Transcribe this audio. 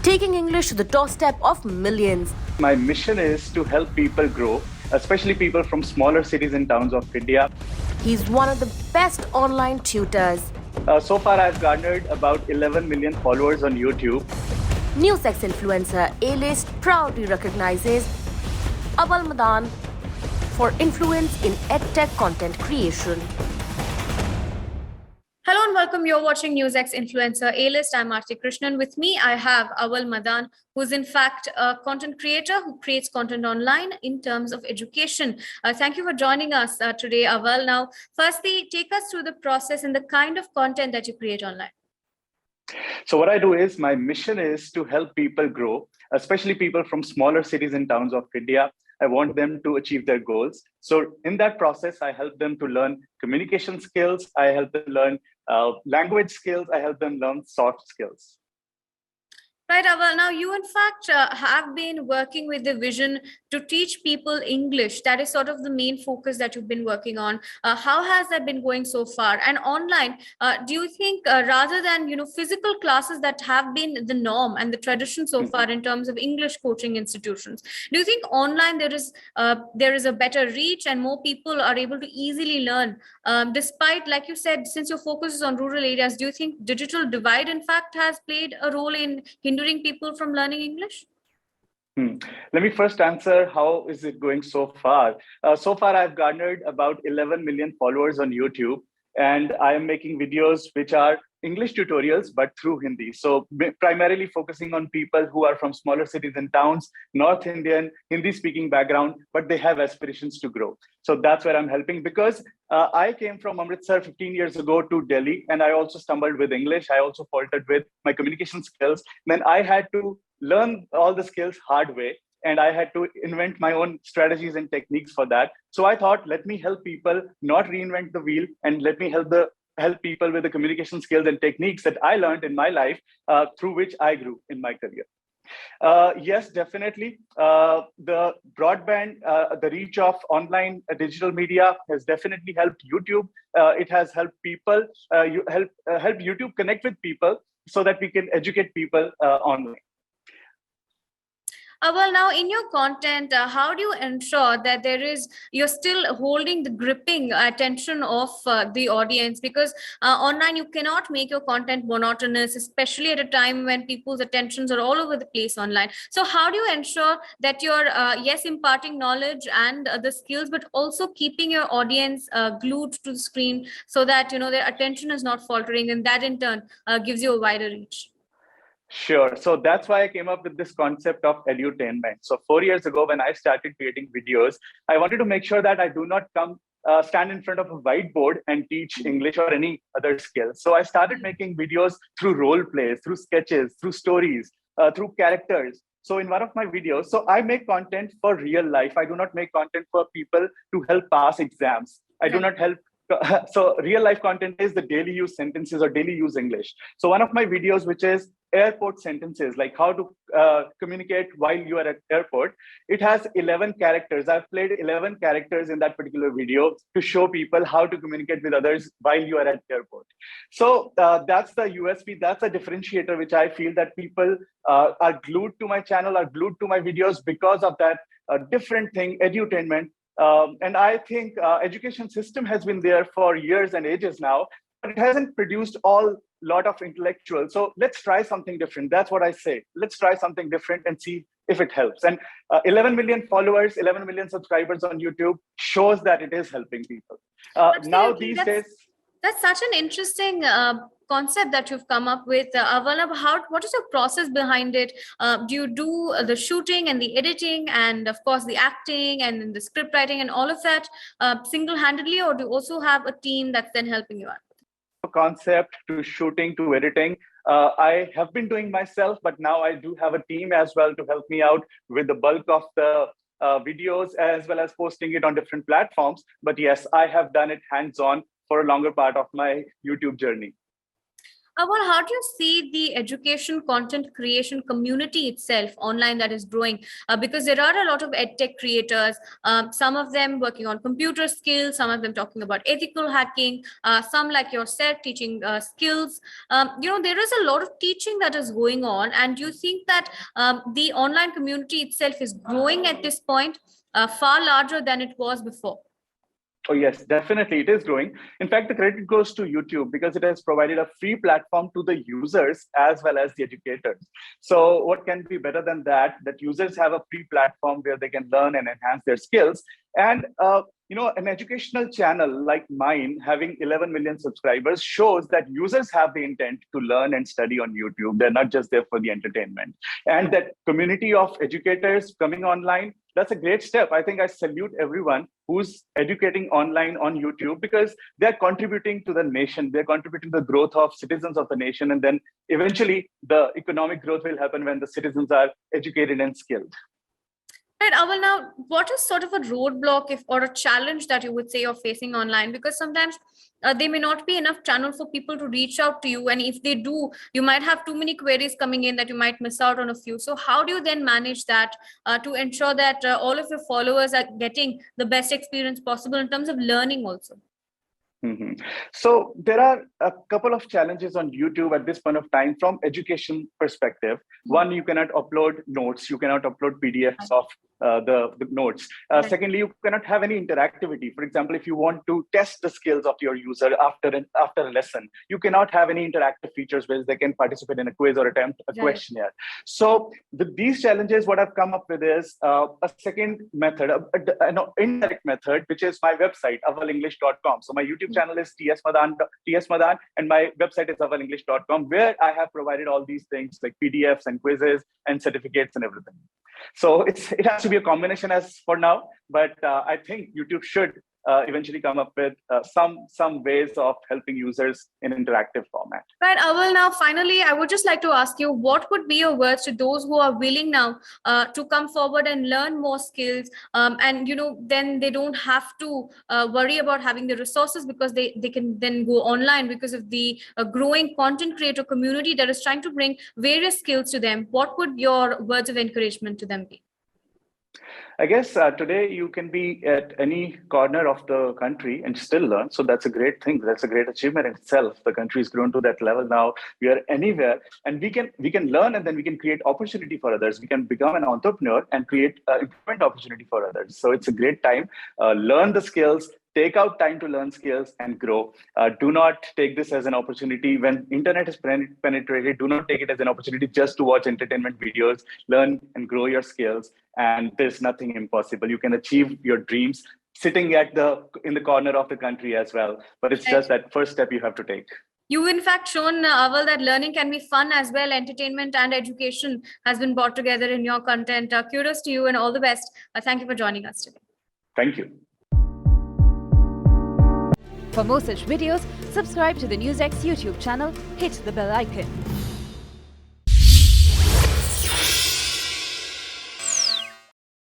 taking English to the doorstep of millions. My mission is to help people grow, especially people from smaller cities and towns of India. He's one of the best online tutors. So far, I've garnered about 11 million followers on YouTube. NewsX influencer A-list proudly recognizes Awal Madaan for influence in edtech content creation. Hello and welcome. You're watching NewsX Influencer A-List. I'm Aarti Krishnan. With me, I have Awal Madaan, who's in fact a content creator who creates content online in terms of education. Thank you for joining us today, Awal. Now, firstly, take us through the process and the kind of content that you create online. So what I do is, my mission is to help people grow, especially people from smaller cities and towns of India. I want them to achieve their goals. So in that process, I help them to learn communication skills. I help them learn language skills. I help them learn soft skills. Right, Awal. Now, you in fact have been working with the vision to teach people English. That is sort of the main focus that you've been working on. How has that been going so far? And online, do you think rather than physical classes that have been the norm and the tradition so far in terms of English coaching institutions, do you think online there is a better reach and more people are able to easily learn? Despite, like you said, since your focus is on rural areas, do you think digital divide in fact has played a role in hindering people from learning English? Let me first answer, how is it going so far? So far, I've garnered about 11 million followers on YouTube, and I am making videos which are English tutorials, but through Hindi. So primarily focusing on people who are from smaller cities and towns, North Indian, Hindi-speaking background, but they have aspirations to grow. So that's where I'm helping, because I came from Amritsar 15 years ago to Delhi, and I also stumbled with English. I also faltered with my communication skills. Then I had to learn all the skills hard way, and I had to invent my own strategies and techniques for that. So I thought, let me help people not reinvent the wheel, and let me help people with the communication skills and techniques that I learned in my life, through which I grew in my career. Yes, definitely. The broadband, the reach of online digital media has definitely helped YouTube. It has helped people, help YouTube connect with people so that we can educate people online. Well, now in your content, how do you ensure that you're still holding the gripping attention of the audience? Because online, you cannot make your content monotonous, especially at a time when people's attentions are all over the place online. So how do you ensure that you're, yes, imparting knowledge and the skills, but also keeping your audience glued to the screen so that, their attention is not faltering, and that in turn gives you a wider reach? Sure. So that's why I came up with this concept of edutainment. So 4 years ago, when I started creating videos, I wanted to make sure that I do not stand in front of a whiteboard and teach English or any other skills. So I started making videos through role plays, through sketches, through stories, through characters. So in one of my videos, so I make content for real life. I do not make content for people to help pass exams. I do not help. So real life content is the daily use sentences or daily use English. So one of my videos, which is airport sentences, like how to communicate while you are at airport, it has 11 characters. I've played 11 characters in that particular video to show people how to communicate with others while you are at airport. So that's the USP, that's a differentiator, which I feel that people are glued to my channel, are glued to my videos because of that different thing, edutainment. And I think education system has been there for years and ages now, but it hasn't produced lot of intellectuals. So let's try something different. That's what I say. Let's try something different and see if it helps. And 11 million followers, 11 million subscribers on YouTube shows that it is helping people. Now these days. That's such an interesting concept that you've come up with. Awal, what is your process behind it? Do you do the shooting and the editing and of course the acting and the script writing and all of that single-handedly, or do you also have a team that's then helping you out? Concept to shooting to editing, I have been doing myself, but now I do have a team as well to help me out with the bulk of the videos, as well as posting it on different platforms. But yes, I have done it hands-on for a longer part of my YouTube journey. Well, how do you see the education content creation community itself online that is growing? Because there are a lot of edtech creators, some of them working on computer skills, some of them talking about ethical hacking, some like yourself teaching skills. There is a lot of teaching that is going on. And do you think that the online community itself is growing at this point far larger than it was before? Oh, yes, definitely. It is growing. In fact, the credit goes to YouTube because it has provided a free platform to the users as well as the educators. So what can be better than that? That users have a free platform where they can learn and enhance their skills. And an educational channel like mine having 11 million subscribers shows that users have the intent to learn and study on YouTube. They're not just there for the entertainment. And that community of educators coming online, that's a great step. I think I salute everyone who's educating online on YouTube because they're contributing to the nation. They're contributing to the growth of citizens of the nation. And then eventually the economic growth will happen when the citizens are educated and skilled. Right, Awal, now, what is sort of a roadblock or a challenge that you would say you're facing online? Because sometimes there may not be enough channel for people to reach out to you. And if they do, you might have too many queries coming in that you might miss out on a few. So how do you then manage that to ensure that all of your followers are getting the best experience possible in terms of learning also? Mm-hmm. So there are a couple of challenges on YouTube at this point of time from education perspective. One, you cannot upload notes. You cannot upload PDFs of the notes. Secondly, you cannot have any interactivity. For example, if you want to test the skills of your user after a lesson, you cannot have any interactive features where they can participate in a quiz or attempt a questionnaire. So with these challenges, what I've come up with is a second method, an indirect method, which is my website, awalenglish.com. So my YouTube channel is TS Madaan, and my website is awalenglish.com, where I have provided all these things like PDFs and quizzes and certificates and everything. So it has to be a combination as for now, but I think YouTube should eventually come up with some ways of helping users in interactive format. Right, Awal, now finally, I would just like to ask you, what would be your words to those who are willing now to come forward and learn more skills, and then they don't have to worry about having the resources because they can then go online because of the growing content creator community that is trying to bring various skills to them. What would your words of encouragement to them be? I guess today you can be at any corner of the country and still learn. So that's a great thing. That's a great achievement in itself. The country has grown to that level now. We are anywhere, and we can learn, and then we can create opportunity for others. We can become an entrepreneur and create employment opportunity for others. So it's a great time. Learn the skills. Take out time to learn skills and grow. Do not take this as an opportunity when internet is penetrated. Do not take it as an opportunity just to watch entertainment videos. Learn and grow your skills. And there's nothing impossible. You can achieve your dreams sitting in the corner of the country as well. But it's just that first step you have to take. You've in fact shown, Awal, that learning can be fun as well. Entertainment and education has been brought together in your content. Kudos to you and all the best. Thank you for joining us today. Thank you. For more such videos, subscribe to the NewsX YouTube channel, hit the bell icon.